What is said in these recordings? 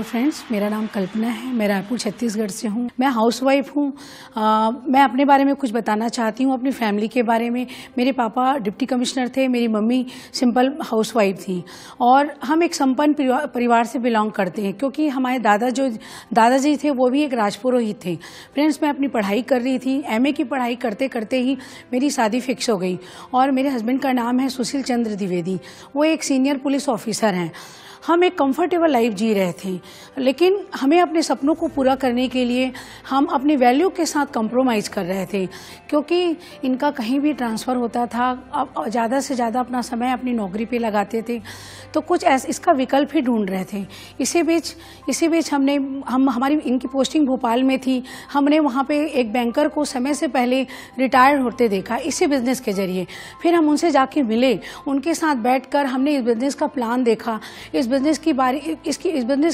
Friends, मेरा नाम कल्पना है। मैं रायपुर छत्तीसगढ़ से हूँ। मैं हाउसवाइफ हूँ। मैं अपने बारे में कुछ बताना चाहती हूँ, अपनी फैमिली के बारे में। मेरे पापा डिप्टी कमिश्नर थे, मेरी मम्मी सिंपल हाउसवाइफ थी और हम एक संपन्न परिवार से बिलोंग करते हैं, क्योंकि हमारे दादाजी थे वो भी एक राजपुरोहित थे। फ्रेंड्स, मैं अपनी पढ़ाई कर रही थी। एमए की पढ़ाई करते करते ही मेरी शादी फिक्स हो गई और मेरे हस्बैंड का नाम है सुशील चंद्र द्विवेदी। वो एक सीनियर पुलिस ऑफिसर हैं। हम एक कंफर्टेबल लाइफ जी रहे थे, लेकिन हमें अपने सपनों को पूरा करने के लिए हम अपनी वैल्यू के साथ कंप्रोमाइज़ कर रहे थे, क्योंकि इनका कहीं भी ट्रांसफ़र होता था। अब ज़्यादा से ज़्यादा अपना समय अपनी नौकरी पे लगाते थे, तो कुछ इसका विकल्प ही ढूंढ रहे थे। इसी बीच हमारी इनकी पोस्टिंग भोपाल में थी। हमने वहाँ पे एक बैंकर को समय से पहले रिटायर होते देखा इसी बिज़नेस के ज़रिए। फिर हम उनसे जाके मिले, उनके साथ बैठकर हमने इस बिज़नेस का प्लान देखा, इस बिज़नेस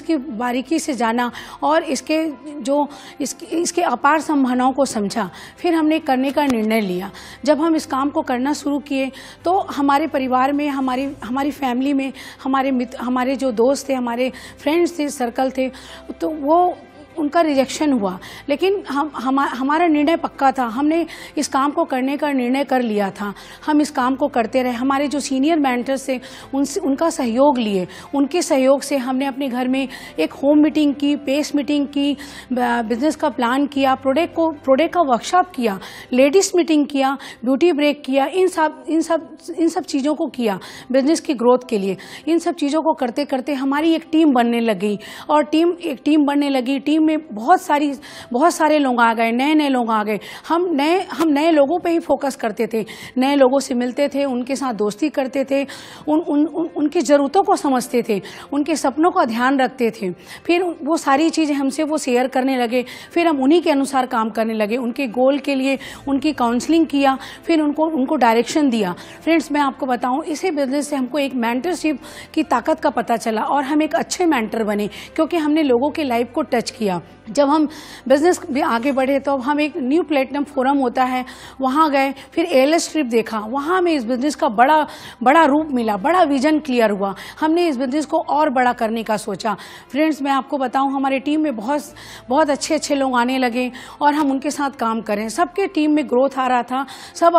की बारीकी से जाना और इसके अपार संभावनाओं को समझा। फिर हमने करने का निर्णय लिया। जब हम इस काम को करना शुरू किए तो हमारे परिवार में, हमारी फैमिली में, हमारे जो दोस्त थे, हमारे फ्रेंड्स थे, सर्कल थे, तो वो उनका रिजेक्शन हुआ। लेकिन हमारा निर्णय पक्का था। हमने इस काम को करने का निर्णय कर लिया था। हम इस काम को करते रहे। हमारे जो सीनियर मेंटर्स थे उनका सहयोग लिए। उनके सहयोग से हमने अपने घर में एक होम मीटिंग की, पेस मीटिंग की, बिजनेस का प्लान किया, प्रोडक्ट का वर्कशॉप किया, लेडीज मीटिंग किया, ब्यूटी ब्रेक किया। इन सब चीज़ों को किया बिजनेस की ग्रोथ के लिए। इन सब चीज़ों को करते करते हमारी एक टीम बनने लगी और एक टीम बनने लगी। टीम में बहुत सारे लोग आ गए, नए लोग आ गए। हम नए लोगों पे ही फोकस करते थे, नए लोगों से मिलते थे, उनके साथ दोस्ती करते थे, उनकी ज़रूरतों को समझते थे, उनके सपनों का ध्यान रखते थे। फिर वो सारी चीज़ें हमसे वो शेयर करने लगे। फिर हम उन्हीं के अनुसार काम करने लगे। उनके गोल के लिए उनकी काउंसलिंग किया, फिर उनको डायरेक्शन दिया। फ्रेंड्स, मैं आपको बताऊं, इसी बिजनेस से हमको एक मेंटरशिप की ताकत का पता चला और हम एक अच्छे मेंटर बने, क्योंकि हमने लोगों के लाइफ को टच किया। जब हम बिजनेस भी आगे बढ़े तो हम एक न्यू प्लेटिनम फोरम होता है, वहाँ गए। फिर एएलएस ट्रिप देखा, वहाँ हमें इस बिज़नेस का बड़ा रूप मिला, बड़ा विजन क्लियर हुआ। हमने इस बिज़नेस को और बड़ा करने का सोचा। फ्रेंड्स, मैं आपको बताऊं, हमारे टीम में बहुत अच्छे लोग आने लगे और हम उनके साथ काम करें। सबके टीम में ग्रोथ आ रहा था। सब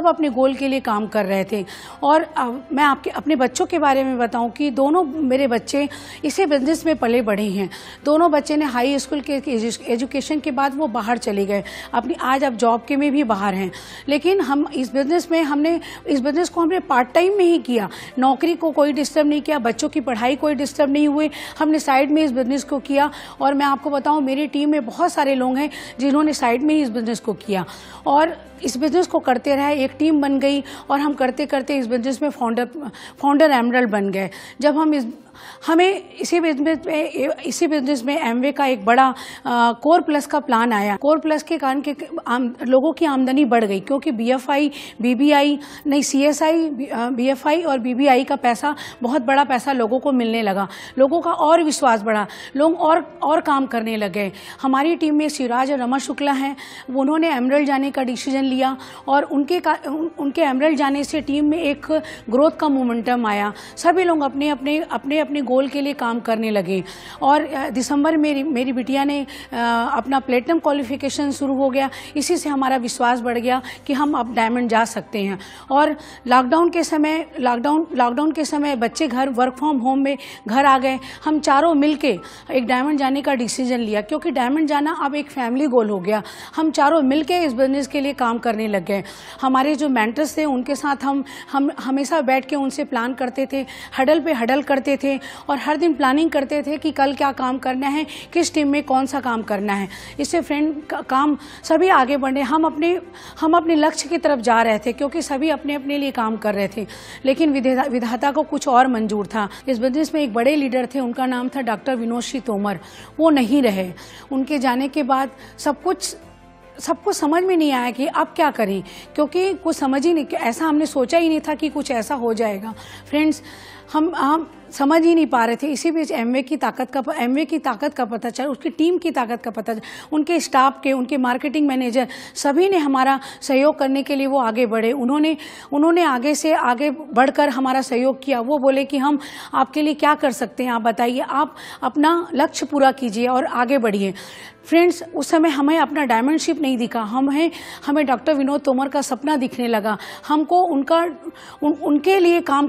अपने गोल के लिए काम कर रहे थे। और मैं अपने बच्चों के बारे में बताऊं कि दोनों मेरे बच्चे इसी बिज़नेस में पले बढ़े हैं। दोनों बच्चे ने हाई स्कूल के एजुकेशन के बाद वो बाहर चले गए। आज अब जॉब के में भी बाहर हैं। लेकिन हम इस बिज़नेस को हमने पार्ट टाइम में ही किया। नौकरी को कोई डिस्टर्ब नहीं किया, बच्चों की पढ़ाई कोई डिस्टर्ब नहीं हुई। हमने साइड में इस बिज़नेस को किया। और मैं आपको बताऊं, मेरी टीम में बहुत सारे लोग हैं जिन्होंने साइड में ही इस बिज़नेस को किया और इस बिज़नेस को करते रहे। एक टीम बन गई और हम करते करते इस बिज़नेस में फाउंडर एमरल्ड बन गए। जब हमें इसी बिज़नेस में एमवे का एक बड़ा कोर प्लस का प्लान आया। कोर प्लस के कारण के लोगों की आमदनी बढ़ गई, क्योंकि सीएसआई, बीएफआई और बीबीआई का पैसा, बहुत बड़ा पैसा लोगों को मिलने लगा। लोगों का और विश्वास बढ़ा, लोग और काम करने लगे। हमारी टीम में शिवराज और रमन शुक्ला हैं। उन्होंने एमरल्ड जाने का डिसीजन लिया और उनके एमरल्ड जाने से टीम में एक ग्रोथ का मोमेंटम आया। सभी लोग अपने गोल के लिए काम करने लगे। और दिसंबर में मेरी बिटिया ने अपना प्लेटिनम क्वालिफिकेशन शुरू हो गया। इसी से हमारा विश्वास बढ़ गया कि हम अब डायमंड जा सकते हैं। और लॉकडाउन के समय बच्चे घर वर्क फ्रॉम होम में घर आ गए। हम चारों मिलके एक डायमंड जाने का डिसीजन लिया, क्योंकि डायमंड जाना अब एक फैमिली गोल हो गया। हम चारों मिलके इस बिजनेस के लिए काम करने लग गए। हमारे जो मेंटर्स थे उनके साथ हम हमेशा बैठ के उनसे प्लान करते थे, हडल पे हडल करते थे और हर दिन प्लानिंग करते थे कि कल क्या काम करना है, किस टीम में कौन सा काम करना है। इससे काम सभी आगे बढ़े। हम अपने लक्ष्य की तरफ जा रहे थे, क्योंकि सभी अपने लिए काम कर रहे थे। लेकिन विधाता को कुछ और मंजूर था। इस बिजनेस में एक बड़े लीडर थे, उनका नाम था डॉक्टर विनोद श्री तोमर। वो नहीं रहे। उनके जाने के बाद सबको समझ में नहीं आया कि अब क्या करें, क्योंकि कुछ समझ ही नहीं, ऐसा हमने सोचा ही नहीं था कि कुछ ऐसा हो जाएगा। फ्रेंड्स, हम समझ ही नहीं पा रहे थे। इसी बीच एमवे की ताकत का पता चला, उसकी टीम की ताकत का पता चला, उनके स्टाफ के, उनके मार्केटिंग मैनेजर सभी ने हमारा सहयोग करने के लिए वो आगे बढ़े। उन्होंने आगे से आगे बढ़कर हमारा सहयोग किया। वो बोले कि हम आपके लिए क्या कर सकते हैं, आप बताइए, आप अपना लक्ष्य पूरा कीजिए और आगे बढ़िए। फ्रेंड्स, उस समय हमें अपना डायमंडशिप नहीं दिखा, हमें डॉक्टर विनोद तोमर का सपना दिखने लगा। हमको उनके लिए काम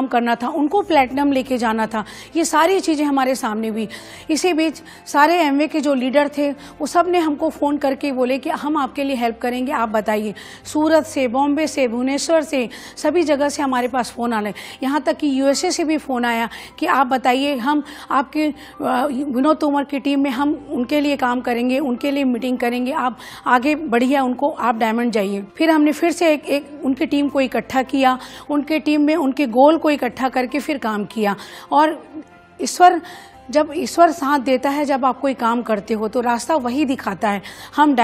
करना था, उनको प्लैटिनम लेके जाना था। ये सारी चीज़ें हमारे सामने हुई। इसी बीच सारे एमवे के जो लीडर थे वो सब ने हमको फ़ोन करके बोले कि हम आपके लिए हेल्प करेंगे, आप बताइए। सूरत से, बॉम्बे से, भुवनेश्वर से, सभी जगह से हमारे पास फ़ोन आए। यहाँ तक कि यूएसए से भी फ़ोन आया कि आप बताइए, हम आपके विनोद तोमर की टीम में हम उनके लिए काम करेंगे, उनके लिए मीटिंग करेंगे, आप आगे बढ़िए, उनको आप डायमंड जाइए। फिर हमने फिर से एक उनकी टीम को इकट्ठा किया, उनके टीम में उनके गोल को इकट्ठा करके फिर काम किया। और जब ईश्वर साथ देता है, जब आप कोई काम करते हो तो रास्ता वही दिखाता है। हम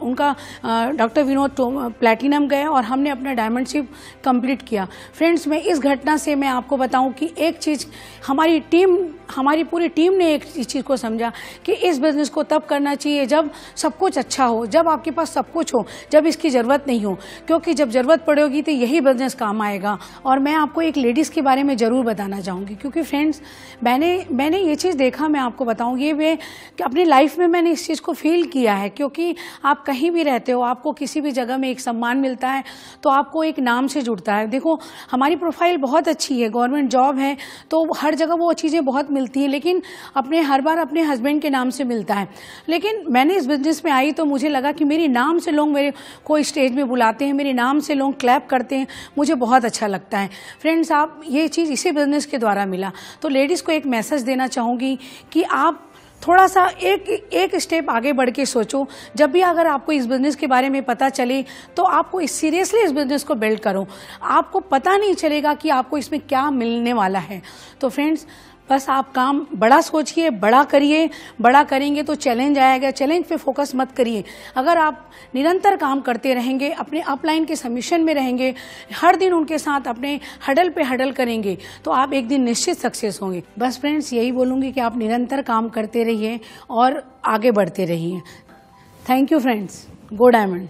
उनका डॉक्टर विनोद प्लैटिनम गए और हमने अपना डायमंडशिप कंप्लीट किया। फ्रेंड्स, मैं इस घटना से मैं आपको बताऊं कि एक चीज़ हमारी पूरी टीम ने एक चीज़ को समझा कि इस बिज़नेस को तब करना चाहिए जब सब कुछ अच्छा हो, जब आपके पास सब कुछ हो, जब इसकी ज़रूरत नहीं हो, क्योंककि जब ज़रूरत पड़ेगी तो यही बिज़नेस काम आएगा। और मैं आपको एक लेडीज़ के बारे में ज़रूर बताना चाहूँगी, क्योंकि फ्रेंड्स, मैंने ये चीज़ देखा, मैं आपको बताऊँ, ये मैं अपनी लाइफ में मैंने इस चीज़ को फील किया है। क्योंकि आप कहीं भी रहते हो, आपको किसी भी जगह में एक सम्मान मिलता है तो आपको एक नाम से जुड़ता है। देखो, हमारी प्रोफाइल बहुत अच्छी है, गवर्नमेंट जॉब है, तो हर जगह वो चीज़ें बहुत मिलती हैं, लेकिन हर बार अपने हस्बैंड के नाम से मिलता है। लेकिन मैंने इस बिज़नेस में आई तो मुझे लगा कि मेरे नाम से लोग मेरे को स्टेज में बुलाते हैं, मेरे नाम से लोग क्लैप करते हैं, मुझे बहुत अच्छा लगता है। फ्रेंड्स, आप ये चीज़ इसी बिज़नेस के द्वारा मिला। तो लेडीज़ को एक मैसेज देना चाहूँगी कि आप थोड़ा सा एक स्टेप आगे बढ़ के सोचो। जब भी अगर आपको इस बिज़नेस के बारे में पता चले तो आपको सीरियसली इस बिज़नेस को बिल्ड करो। आपको पता नहीं चलेगा कि आपको इसमें क्या मिलने वाला है। तो फ्रेंड्स, बस आप काम बड़ा सोचिए, बड़ा करिए। बड़ा करेंगे तो चैलेंज आएगा, चैलेंज पे फोकस मत करिए। अगर आप निरंतर काम करते रहेंगे, अपने अपलाइन के सबमिशन में रहेंगे, हर दिन उनके साथ अपने हडल पे हडल करेंगे, तो आप एक दिन निश्चित सक्सेस होंगे। बस फ्रेंड्स, यही बोलूँगी कि आप निरंतर काम करते रहिए और आगे बढ़ते रहिए। Thank you friends. Go diamond.